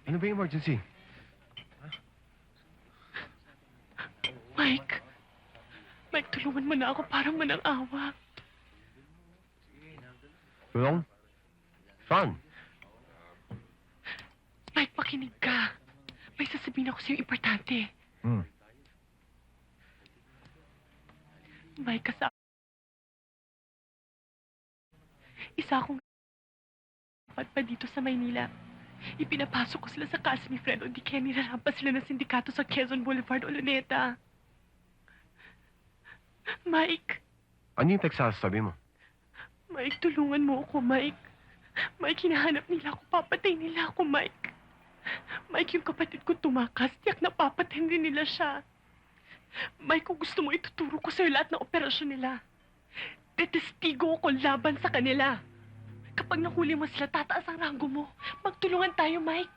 Ano ba yung emergency? Mike. Mike, tulungan mo na ako. Parang manang awa. Tulong? Saan? Mike, makinig ka. May sasabihin ako sa'yo importante. Mike, isa akong pa dito sa Maynila. Ipinapasok ko sila sa casa ni Fredo. Di kaya nilalampas sila ng sindikato sa Quezon Boulevard o Luneta. Mike, Ano yung sabi mo? Mike, tulungan mo ako, Mike. Mike, hinahanap nila ako. Papatay nila ako, Mike. Mike, yung kapatid ko tumakas. Tiyak na papatay din nila siya. Mike, kung gusto mo, ituturo ko sa'yo lahat ng operasyon nila. Tetestigo ko laban sa kanila. Kapag nahuli mo sila, tataas ang ranggo mo. Magtulungan tayo, Mike.